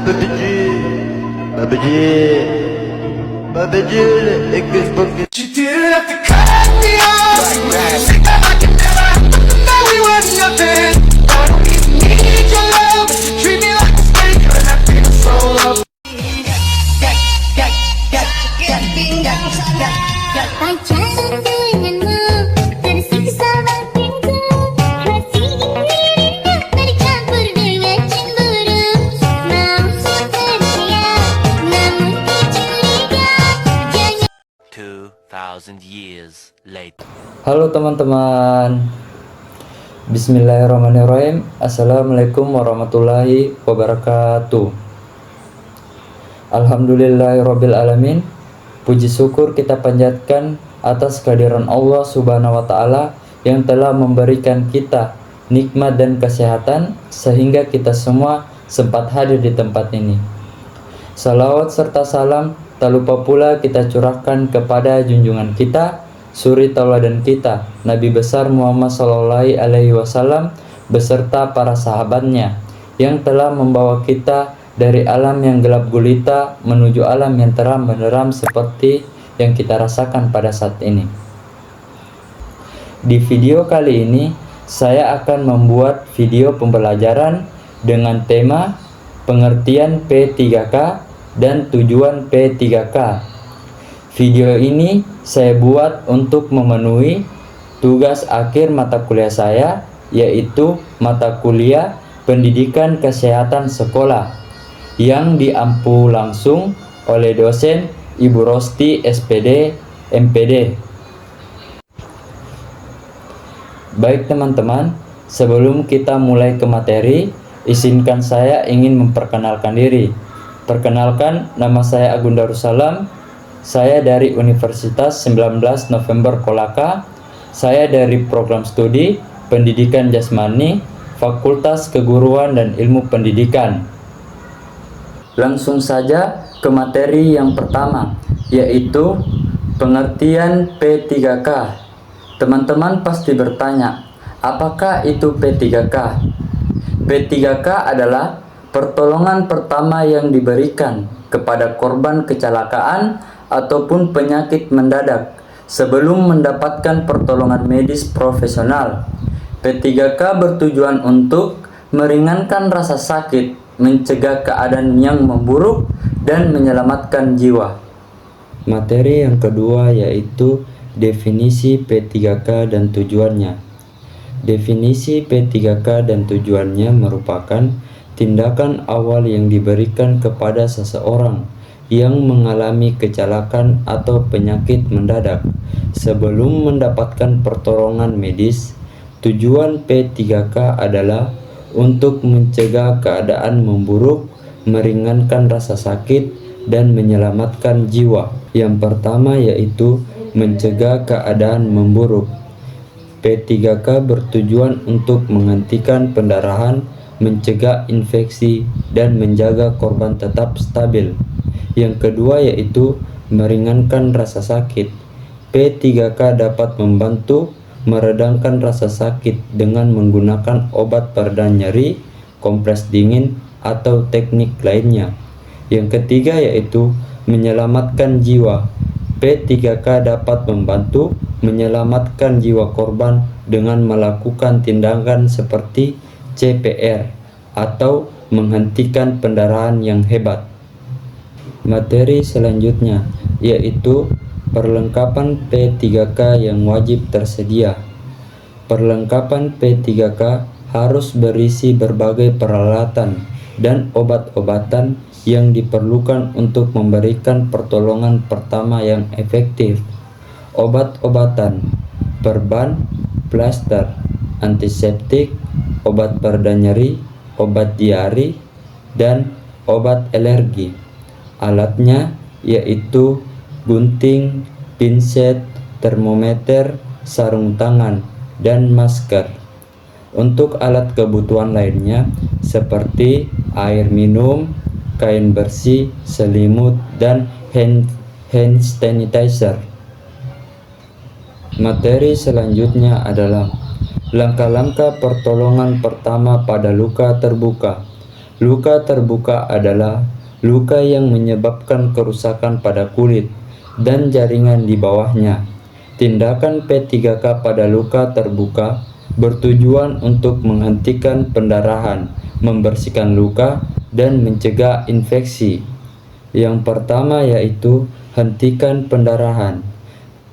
Babaji, Babaji, Babaji, ik is bucket. You didn't have to cut me off. Say that I can never know we were nothing. I don't even need your love. You treat me like a snake, and I feel so love. Pacaran denganmu tersiksa batinku, masih ingin dirinya bercampur dengan cemburu. Mau setia, namun kecuriga, jangan. 2,000 years later. Halo teman-teman, Bismillahirrahmanirrahim. Assalamualaikum warahmatullahi wabarakatuh. Alhamdulillahirabbil alamin. Puji syukur kita panjatkan atas kehadiran Allah Subhanahu wa taala yang telah memberikan kita nikmat dan kesehatan sehingga kita semua sempat hadir di tempat ini. Salawat serta salam tak lupa pula kita curahkan kepada junjungan kita, suri tauladan kita, Nabi besar Muhammad Sallallahu Alaihi Wasallam beserta para sahabatnya yang telah membawa kita dari alam yang gelap gulita menuju alam yang terang benderang seperti yang kita rasakan pada saat ini. Di video kali ini saya akan membuat video pembelajaran dengan tema pengertian P3K dan tujuan P3K. Video ini saya buat untuk memenuhi tugas akhir mata kuliah saya, yaitu mata kuliah Pendidikan Kesehatan Sekolah yang diampu langsung oleh dosen Ibu Rosti SPD MPD. Baik teman-teman, sebelum kita mulai ke materi, izinkan saya ingin memperkenalkan diri. Perkenalkan, nama saya Agun Darussalam. Saya dari Universitas 19 November Kolaka. Saya dari program studi Pendidikan Jasmani, Fakultas Keguruan dan Ilmu Pendidikan. Langsung saja ke materi yang pertama, yaitu pengertian P3K. Teman-teman pasti bertanya, apakah itu P3K? P3K adalah pertolongan pertama yang diberikan kepada korban kecelakaan ataupun penyakit mendadak sebelum mendapatkan pertolongan medis profesional. P3K bertujuan untuk meringankan rasa sakit, mencegah keadaan yang memburuk, dan menyelamatkan jiwa. Materi yang kedua yaitu definisi P3K dan tujuannya. Definisi P3K dan tujuannya merupakan tindakan awal yang diberikan kepada seseorang yang mengalami kecelakaan atau penyakit mendadak sebelum mendapatkan pertolongan medis. Tujuan P3K adalah untuk mencegah keadaan memburuk, meringankan rasa sakit, dan menyelamatkan jiwa. Yang pertama yaitu mencegah keadaan memburuk. P3K bertujuan untuk menghentikan pendarahan, mencegah infeksi, dan menjaga korban tetap stabil. Yang kedua yaitu meringankan rasa sakit. P3K dapat membantu meredamkan rasa sakit dengan menggunakan obat pereda nyeri, kompres dingin, atau teknik lainnya. Yang ketiga yaitu menyelamatkan jiwa. P3K dapat membantu menyelamatkan jiwa korban dengan melakukan tindakan seperti CPR atau menghentikan pendarahan yang hebat. Materi selanjutnya yaitu perlengkapan P3K yang wajib tersedia. Perlengkapan P3K harus berisi berbagai peralatan dan obat-obatan yang diperlukan untuk memberikan pertolongan pertama yang efektif. Obat-obatan, perban, plaster, antiseptik, obat pereda nyeri, obat diari, dan obat alergi. Alatnya yaitu gunting, pinset, termometer, sarung tangan, dan masker. Untuk alat kebutuhan lainnya seperti air minum, kain bersih, selimut, dan hand sanitizer. Materi selanjutnya adalah langkah-langkah pertolongan pertama pada luka terbuka. Luka terbuka adalah luka yang menyebabkan kerusakan pada kulit dan jaringan di bawahnya. Tindakan P3K pada luka terbuka bertujuan untuk menghentikan pendarahan, membersihkan luka, dan mencegah infeksi. Yang pertama yaitu hentikan pendarahan.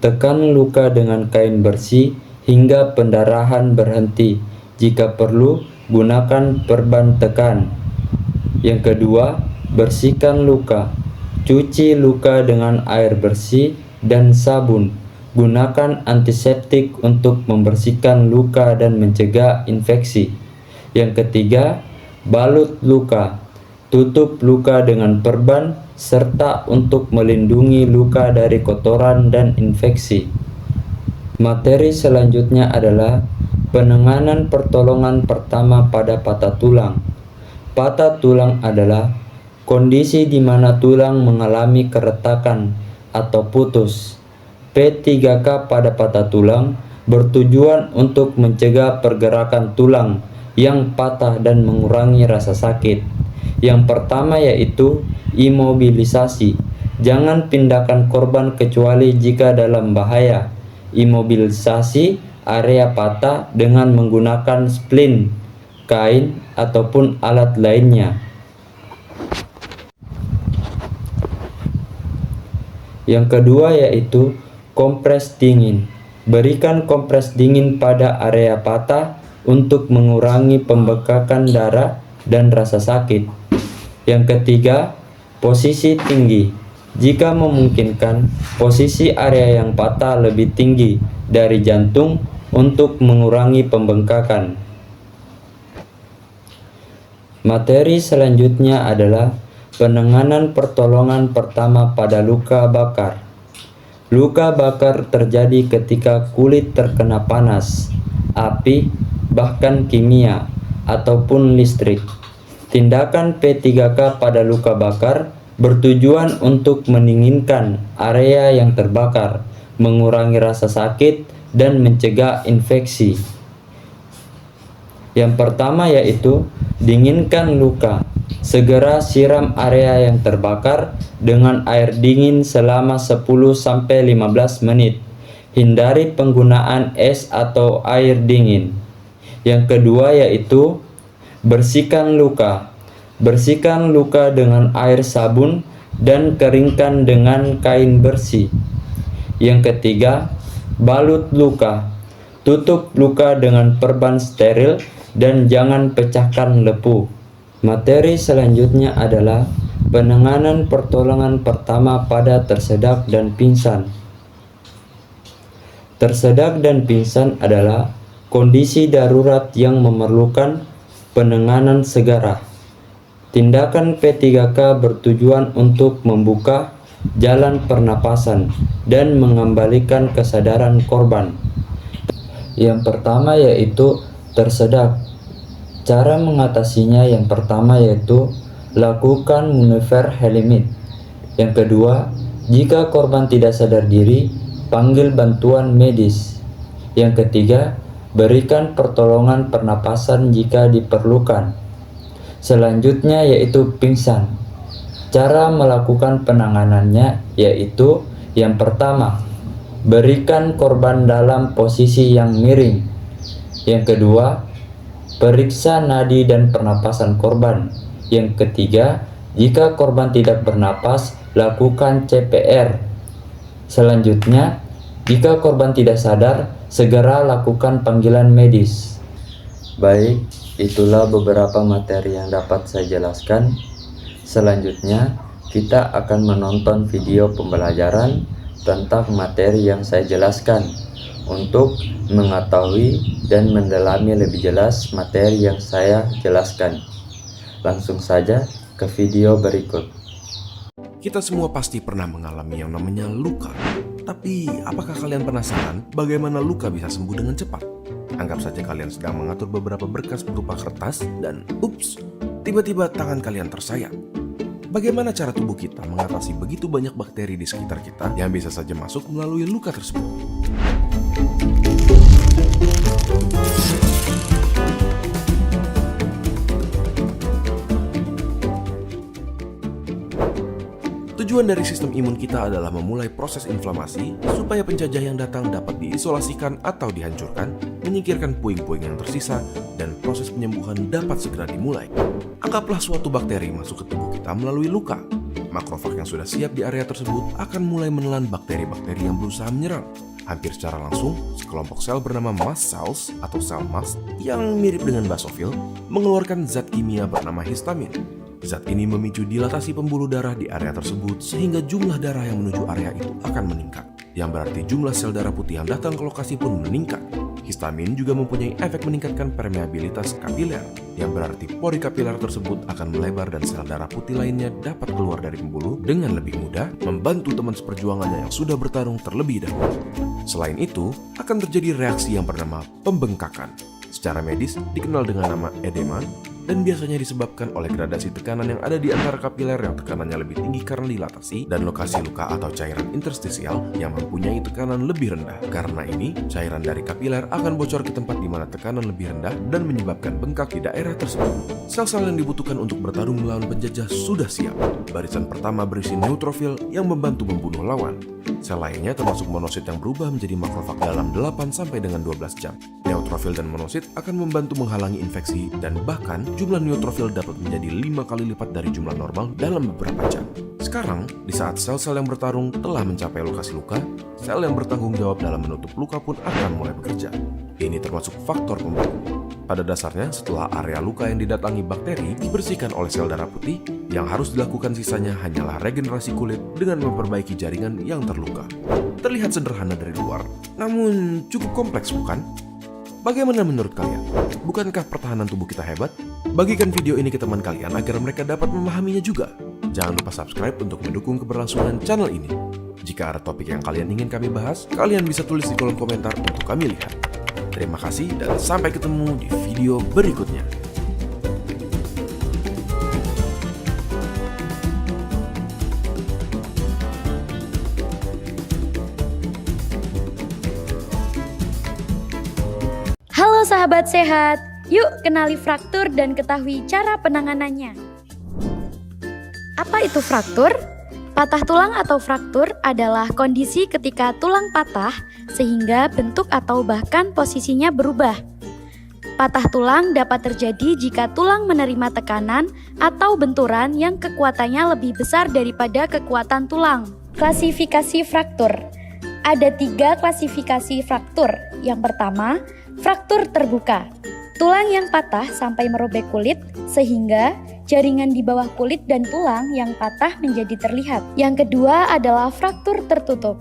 Tekan luka dengan kain bersih hingga pendarahan berhenti. Jika perlu, gunakan perban tekan. Yang kedua, bersihkan luka. Cuci luka dengan air bersih dan sabun. Gunakan antiseptik untuk membersihkan luka dan mencegah infeksi. Yang ketiga, balut luka. Tutup luka dengan perban serta untuk melindungi luka dari kotoran dan infeksi. Materi selanjutnya adalah penanganan pertolongan pertama pada patah tulang. Patah tulang adalah kondisi di mana tulang mengalami keretakan atau putus. P3K pada patah tulang bertujuan untuk mencegah pergerakan tulang yang patah dan mengurangi rasa sakit. Yang pertama yaitu imobilisasi. Jangan pindahkan korban kecuali jika dalam bahaya. Imobilisasi area patah dengan menggunakan splint, kain, ataupun alat lainnya. Yang kedua yaitu kompres dingin. Berikan kompres dingin pada area patah untuk mengurangi pembekakan darah dan rasa sakit. Yang ketiga, posisi tinggi. Jika memungkinkan, posisi area yang patah lebih tinggi dari jantung untuk mengurangi pembengkakan. Materi selanjutnya adalah penanganan pertolongan pertama pada luka bakar. Luka bakar terjadi ketika kulit terkena panas, api, bahkan kimia, ataupun listrik. Tindakan P3K pada luka bakar bertujuan untuk mendinginkan area yang terbakar, mengurangi rasa sakit, dan mencegah infeksi. Yang pertama yaitu dinginkan luka. Segera siram area yang terbakar dengan air dingin selama 10-15 menit. Hindari penggunaan es atau air dingin. Yang kedua yaitu bersihkan luka. Bersihkan luka dengan air sabun dan keringkan dengan kain bersih. Yang ketiga, balut luka. Tutup luka dengan perban steril dan jangan pecahkan lepu. Materi selanjutnya adalah penanganan pertolongan pertama pada tersedak dan pingsan. Tersedak dan pingsan adalah kondisi darurat yang memerlukan penanganan segera. Tindakan P3K bertujuan untuk membuka jalan pernapasan dan mengembalikan kesadaran korban. Yang pertama yaitu tersedak. Cara mengatasinya yang pertama yaitu lakukan manuver Helimit. Yang kedua, jika korban tidak sadar diri, panggil bantuan medis. Yang ketiga, berikan pertolongan pernapasan jika diperlukan. Selanjutnya yaitu pingsan. Cara melakukan penanganannya yaitu yang pertama, berikan korban dalam posisi yang miring. Yang kedua, periksa nadi dan pernapasan korban. Yang ketiga, jika korban tidak bernapas, lakukan CPR. Selanjutnya, jika korban tidak sadar, segera lakukan panggilan medis. Baik, itulah beberapa materi yang dapat saya jelaskan. Selanjutnya, kita akan menonton video pembelajaran tentang materi yang saya jelaskan untuk mengetahui dan mendalami lebih jelas materi yang saya jelaskan. Langsung saja ke video berikut. Kita semua pasti pernah mengalami yang namanya luka. Tapi, apakah kalian penasaran bagaimana luka bisa sembuh dengan cepat? Anggap saja kalian sedang mengatur beberapa berkas berupa kertas dan ups, tiba-tiba tangan kalian tersayat. Bagaimana cara tubuh kita mengatasi begitu banyak bakteri di sekitar kita yang bisa saja masuk melalui luka tersebut? Tujuan dari sistem imun kita adalah memulai proses inflamasi supaya penjajah yang datang dapat diisolasikan atau dihancurkan, menyingkirkan puing-puing yang tersisa, dan proses penyembuhan dapat segera dimulai. Anggaplah suatu bakteri masuk ke tubuh kita melalui luka. Makrofag yang sudah siap di area tersebut akan mulai menelan bakteri-bakteri yang berusaha menyerang. Hampir secara langsung, sekelompok sel bernama mast cells atau sel mast yang mirip dengan basofil mengeluarkan zat kimia bernama histamin. Zat ini memicu dilatasi pembuluh darah di area tersebut sehingga jumlah darah yang menuju area itu akan meningkat. Yang berarti jumlah sel darah putih yang datang ke lokasi pun meningkat. Histamin juga mempunyai efek meningkatkan permeabilitas kapiler, yang berarti pori kapiler tersebut akan melebar dan sel darah putih lainnya dapat keluar dari pembuluh dengan lebih mudah, membantu teman seperjuangannya yang sudah bertarung terlebih dahulu. Selain itu, akan terjadi reaksi yang bernama pembengkakan. Secara medis dikenal dengan nama edema dan biasanya disebabkan oleh gradasi tekanan yang ada di antara kapiler yang tekanannya lebih tinggi karena dilatasi dan lokasi luka atau cairan interstisial yang mempunyai tekanan lebih rendah. Karena ini, cairan dari kapiler akan bocor ke tempat di mana tekanan lebih rendah dan menyebabkan bengkak di daerah tersebut. Sel-sel yang dibutuhkan untuk bertarung melawan penjajah sudah siap. Barisan pertama berisi neutrofil yang membantu membunuh lawan. Sel lainnya termasuk monosit yang berubah menjadi makrofag dalam 8 sampai dengan 12 jam. Neutrofil dan monosit akan membantu menghalangi infeksi dan bahkan jumlah neutrofil dapat menjadi 5 kali lipat dari jumlah normal dalam beberapa jam. Sekarang, di saat sel-sel yang bertarung telah mencapai lokasi luka, sel yang bertanggung jawab dalam menutup luka pun akan mulai bekerja. Ini termasuk faktor pembunuh. Pada dasarnya, setelah area luka yang didatangi bakteri dibersihkan oleh sel darah putih, yang harus dilakukan sisanya hanyalah regenerasi kulit dengan memperbaiki jaringan yang terluka. Terlihat sederhana dari luar, namun cukup kompleks bukan? Bagaimana menurut kalian? Bukankah pertahanan tubuh kita hebat? Bagikan video ini ke teman kalian agar mereka dapat memahaminya juga. Jangan lupa subscribe untuk mendukung keberlangsungan channel ini. Jika ada topik yang kalian ingin kami bahas, kalian bisa tulis di kolom komentar untuk kami lihat. Terima kasih dan sampai ketemu di video berikutnya. Halo sahabat sehat, yuk kenali fraktur dan ketahui cara penanganannya. Apa itu fraktur? Patah tulang atau fraktur adalah kondisi ketika tulang patah sehingga bentuk atau bahkan posisinya berubah. Patah tulang dapat terjadi jika tulang menerima tekanan atau benturan yang kekuatannya lebih besar daripada kekuatan tulang. Klasifikasi fraktur. Ada 3 klasifikasi fraktur. Yang pertama, fraktur terbuka. Tulang yang patah sampai merobek kulit sehingga jaringan di bawah kulit dan tulang yang patah menjadi terlihat. Yang kedua adalah fraktur tertutup.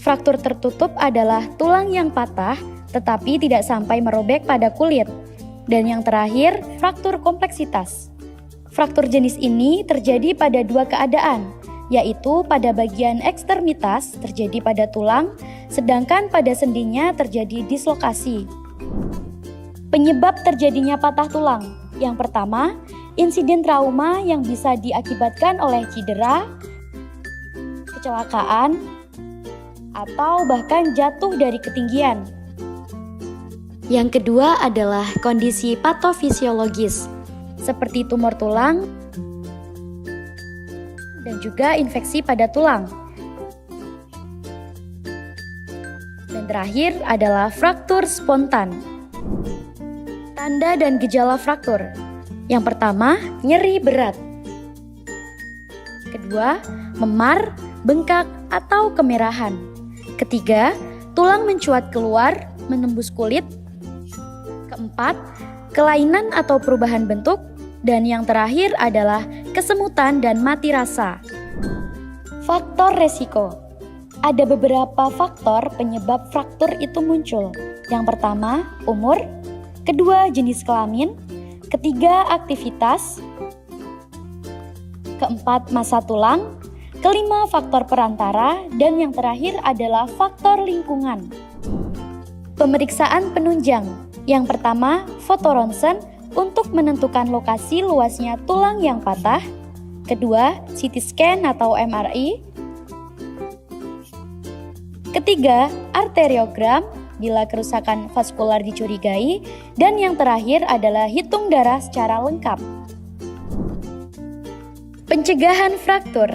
Fraktur tertutup adalah tulang yang patah tetapi tidak sampai merobek pada kulit. Dan yang terakhir, fraktur kompleksitas. Fraktur jenis ini terjadi pada 2 keadaan, yaitu pada bagian ekstremitas terjadi pada tulang, sedangkan pada sendinya terjadi dislokasi. Penyebab terjadinya patah tulang. Yang pertama, insiden trauma yang bisa diakibatkan oleh cedera, kecelakaan, atau bahkan jatuh dari ketinggian. Yang kedua adalah kondisi patofisiologis, seperti tumor tulang dan juga infeksi pada tulang. Dan terakhir adalah fraktur spontan. Tanda dan gejala fraktur. Yang pertama, nyeri berat. Kedua, memar, bengkak, atau kemerahan. Ketiga, tulang mencuat keluar, menembus kulit. Keempat, kelainan atau perubahan bentuk. Dan yang terakhir adalah kesemutan dan mati rasa. Faktor resiko. Ada beberapa faktor penyebab fraktur itu muncul. Yang pertama, umur. Kedua, jenis kelamin. Ketiga, aktivitas. Keempat, massa tulang. Kelima, faktor perantara. Dan yang terakhir adalah faktor lingkungan. Pemeriksaan penunjang. Yang pertama, foto ronsen untuk menentukan lokasi luasnya tulang yang patah. Kedua, CT scan atau MRI. Ketiga, arteriogram bila kerusakan vaskular dicurigai, dan yang terakhir adalah hitung darah secara lengkap. Pencegahan fraktur.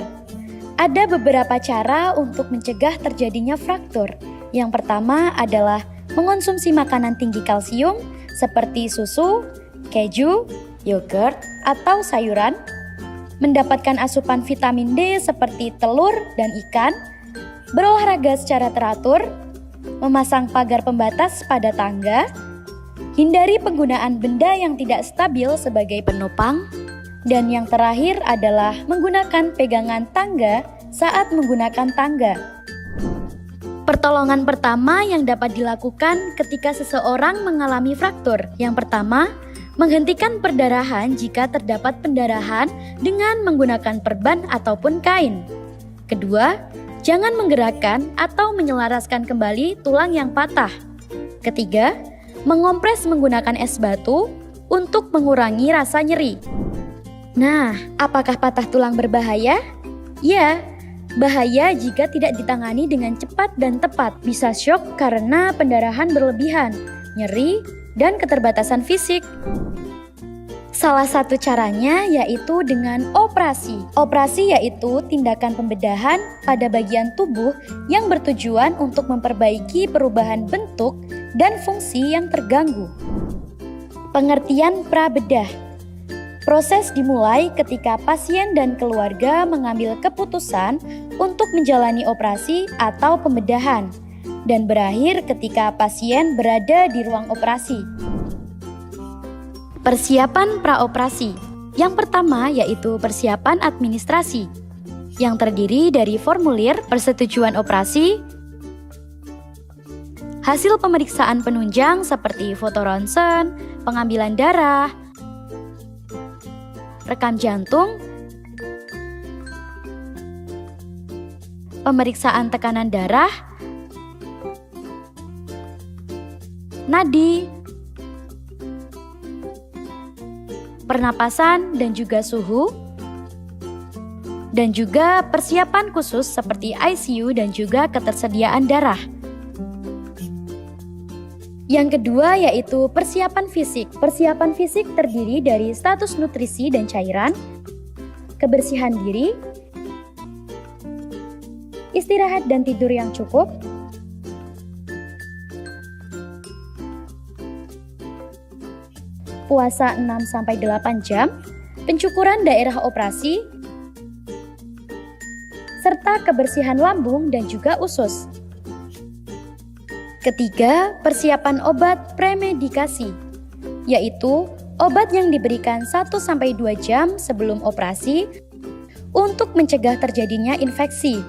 Ada beberapa cara untuk mencegah terjadinya fraktur. Yang pertama adalah mengonsumsi makanan tinggi kalsium seperti susu, keju, yogurt, atau sayuran, mendapatkan asupan vitamin D seperti telur dan ikan, berolahraga secara teratur, memasang pagar pembatas pada tangga, hindari penggunaan benda yang tidak stabil sebagai penopang, dan yang terakhir adalah menggunakan pegangan tangga saat menggunakan tangga. Pertolongan pertama yang dapat dilakukan ketika seseorang mengalami fraktur. Yang pertama, menghentikan perdarahan jika terdapat pendarahan dengan menggunakan perban ataupun kain. Kedua, jangan menggerakkan atau menyelaraskan kembali tulang yang patah. Ketiga, mengompres menggunakan es batu untuk mengurangi rasa nyeri. Nah, apakah patah tulang berbahaya? Ya, bahaya jika tidak ditangani dengan cepat dan tepat. Bisa syok karena pendarahan berlebihan, nyeri, dan keterbatasan fisik. Salah satu caranya yaitu dengan operasi. Operasi yaitu tindakan pembedahan pada bagian tubuh yang bertujuan untuk memperbaiki perubahan bentuk dan fungsi yang terganggu. Pengertian prabedah. Proses dimulai ketika pasien dan keluarga mengambil keputusan untuk menjalani operasi atau pembedahan, dan berakhir ketika pasien berada di ruang operasi. Persiapan praoperasi. Yang pertama yaitu persiapan administrasi, yang terdiri dari formulir persetujuan operasi, hasil pemeriksaan penunjang seperti foto ronsen, pengambilan darah, rekam jantung, pemeriksaan tekanan darah, nadi, pernapasan dan juga suhu, dan juga persiapan khusus seperti ICU dan juga ketersediaan darah. Yang kedua yaitu persiapan fisik. Persiapan fisik terdiri dari status nutrisi dan cairan, kebersihan diri, istirahat dan tidur yang cukup, puasa 6-8 jam, pencukuran daerah operasi, serta kebersihan lambung dan juga usus. Ketiga, persiapan obat premedikasi, yaitu obat yang diberikan 1-2 jam sebelum operasi untuk mencegah terjadinya infeksi.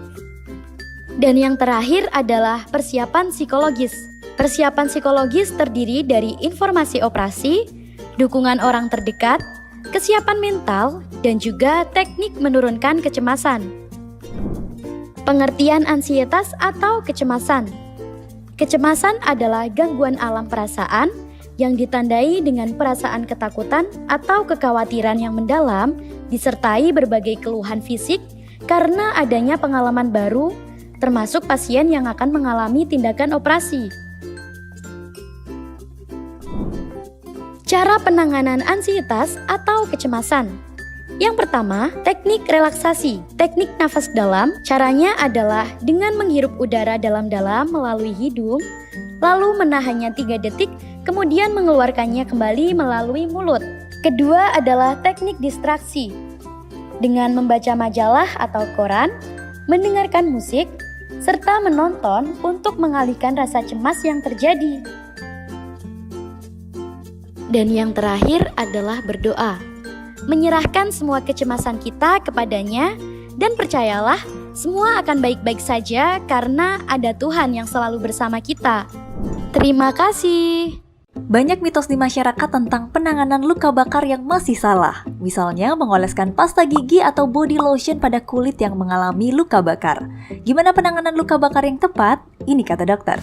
Dan yang terakhir adalah persiapan psikologis. Persiapan psikologis terdiri dari informasi operasi, dukungan orang terdekat, kesiapan mental, dan juga teknik menurunkan kecemasan. Pengertian ansietas atau kecemasan. Kecemasan adalah gangguan alam perasaan yang ditandai dengan perasaan ketakutan atau kekhawatiran yang mendalam disertai berbagai keluhan fisik karena adanya pengalaman baru, termasuk pasien yang akan mengalami tindakan operasi. Cara penanganan ansietas atau kecemasan. Yang pertama, teknik relaksasi. Teknik nafas dalam, caranya adalah dengan menghirup udara dalam-dalam melalui hidung, lalu menahannya 3 detik, kemudian mengeluarkannya kembali melalui mulut. Kedua adalah teknik distraksi. Dengan membaca majalah atau koran, mendengarkan musik, serta menonton untuk mengalihkan rasa cemas yang terjadi. Dan yang terakhir adalah berdoa. Menyerahkan semua kecemasan kita kepadanya, dan percayalah, semua akan baik-baik saja karena ada Tuhan yang selalu bersama kita. Terima kasih. Banyak mitos di masyarakat tentang penanganan luka bakar yang masih salah. Misalnya mengoleskan pasta gigi atau body lotion pada kulit yang mengalami luka bakar. Gimana penanganan luka bakar yang tepat? Ini kata dokter.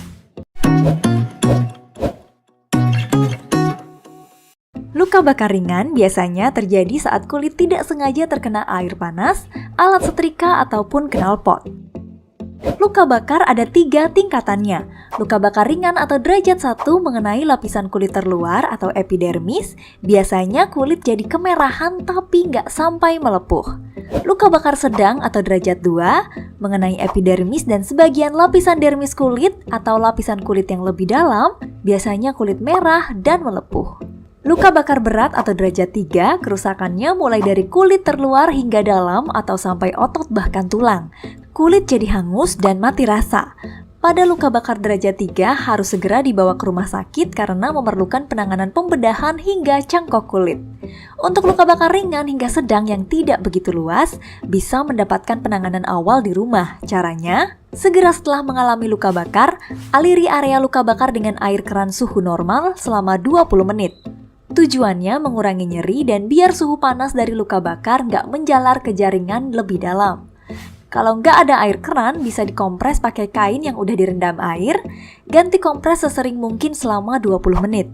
Luka bakar ringan biasanya terjadi saat kulit tidak sengaja terkena air panas, alat setrika, ataupun knalpot. Luka bakar ada 3 tingkatannya. Luka bakar ringan atau derajat 1 mengenai lapisan kulit terluar atau epidermis, biasanya kulit jadi kemerahan tapi nggak sampai melepuh. Luka bakar sedang atau derajat 2 mengenai epidermis dan sebagian lapisan dermis kulit atau lapisan kulit yang lebih dalam, biasanya kulit merah dan melepuh. Luka bakar berat atau derajat 3, kerusakannya mulai dari kulit terluar hingga dalam atau sampai otot bahkan tulang. Kulit jadi hangus dan mati rasa. Pada luka bakar derajat 3 harus segera dibawa ke rumah sakit karena memerlukan penanganan pembedahan hingga cangkok kulit. Untuk luka bakar ringan hingga sedang yang tidak begitu luas, bisa mendapatkan penanganan awal di rumah. Caranya, segera setelah mengalami luka bakar, aliri area luka bakar dengan air keran suhu normal selama 20 menit. Tujuannya mengurangi nyeri dan biar suhu panas dari luka bakar nggak menjalar ke jaringan lebih dalam. Kalau nggak ada air keran, bisa dikompres pakai kain yang udah direndam air, ganti kompres sesering mungkin selama 20 menit.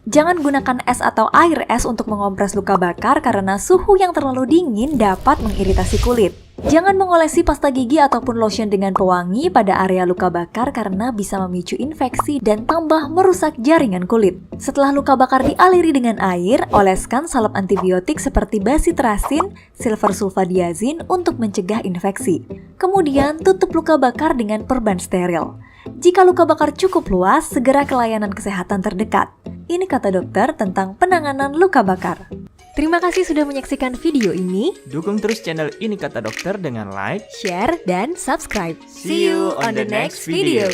Jangan gunakan es atau air es untuk mengompres luka bakar karena suhu yang terlalu dingin dapat mengiritasi kulit. Jangan mengolesi pasta gigi ataupun lotion dengan pewangi pada area luka bakar karena bisa memicu infeksi dan tambah merusak jaringan kulit. Setelah luka bakar dialiri dengan air, oleskan salep antibiotik seperti basitracin, silver sulfadiazin untuk mencegah infeksi. Kemudian tutup luka bakar dengan perban steril. Jika luka bakar cukup luas, segera ke layanan kesehatan terdekat. Ini kata dokter tentang penanganan luka bakar. Terima kasih sudah menyaksikan video ini. Dukung terus channel Ini Kata Dokter dengan like, Share, dan subscribe. See you on the next video.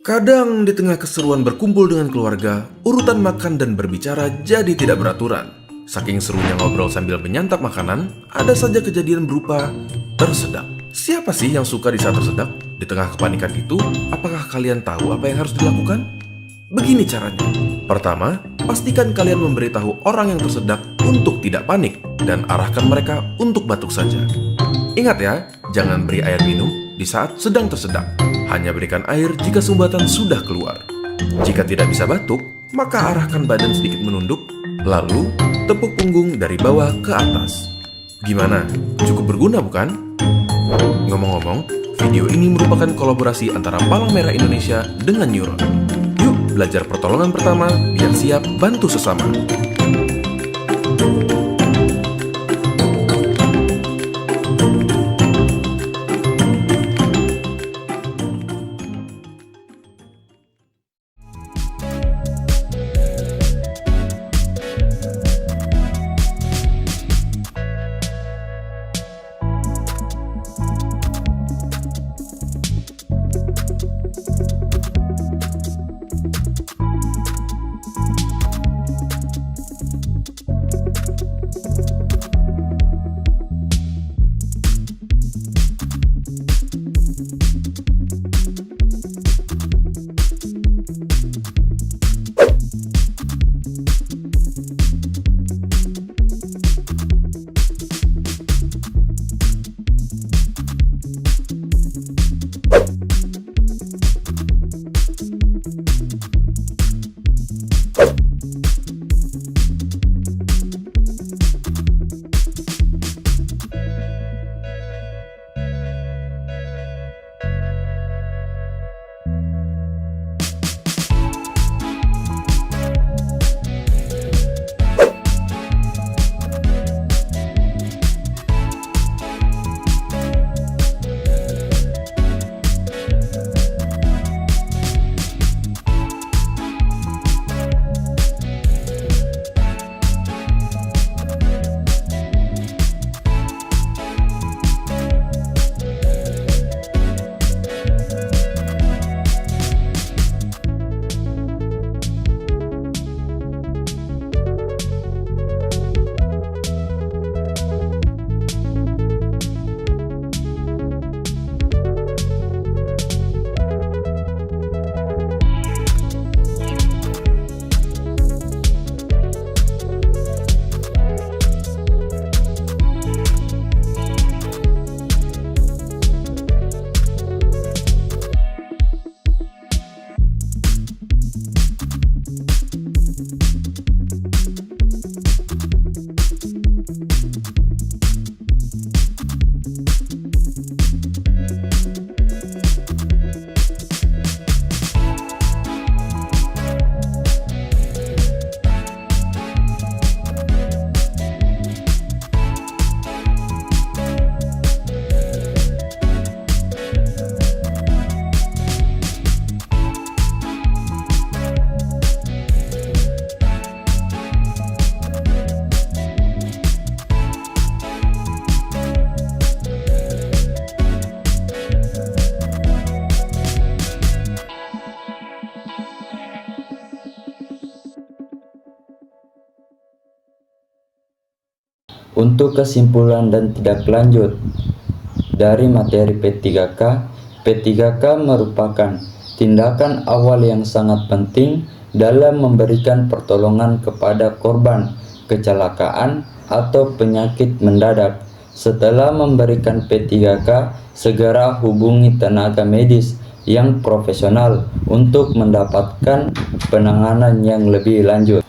Kadang di tengah keseruan berkumpul dengan keluarga, urutan makan dan berbicara jadi tidak beraturan. Saking serunya ngobrol sambil menyantap makanan, ada saja kejadian berupa tersedak. Siapa sih yang suka di saat tersedak? Di tengah kepanikan itu, apakah kalian tahu apa yang harus dilakukan? Begini caranya. Pertama, pastikan kalian memberitahu orang yang tersedak untuk tidak panik dan arahkan mereka untuk batuk saja. Ingat ya, jangan beri air minum di saat sedang tersedak. Hanya berikan air jika sumbatan sudah keluar. Jika tidak bisa batuk, maka arahkan badan sedikit menunduk, lalu tepuk punggung dari bawah ke atas. Gimana? Cukup berguna bukan? Ngomong-ngomong, video ini merupakan kolaborasi antara Palang Merah Indonesia dengan Neuron. Yuk belajar pertolongan pertama biar siap bantu sesama. Untuk kesimpulan dan tindak lanjut dari materi P3K, P3K merupakan tindakan awal yang sangat penting dalam memberikan pertolongan kepada korban kecelakaan atau penyakit mendadak. Setelah memberikan P3K, segera hubungi tenaga medis yang profesional untuk mendapatkan penanganan yang lebih lanjut.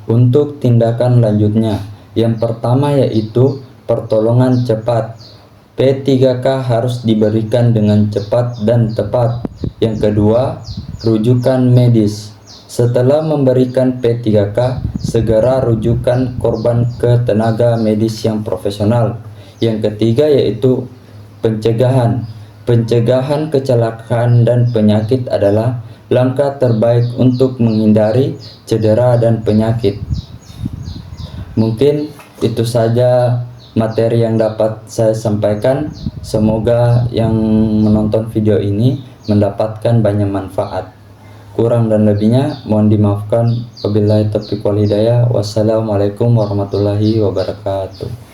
Untuk tindakan lanjutnya, yang pertama yaitu pertolongan cepat. P3K harus diberikan dengan cepat dan tepat. Yang kedua, rujukan medis. Setelah memberikan P3K, segera rujukan korban ke tenaga medis yang profesional. Yang ketiga yaitu pencegahan. Pencegahan kecelakaan dan penyakit adalah langkah terbaik untuk menghindari cedera dan penyakit. Mungkin itu saja materi yang dapat saya sampaikan. Semoga yang menonton video ini mendapatkan banyak manfaat. Kurang dan lebihnya mohon dimaafkan. Wabillahi taufiq wal hidayah. Wassalamualaikum warahmatullahi wabarakatuh.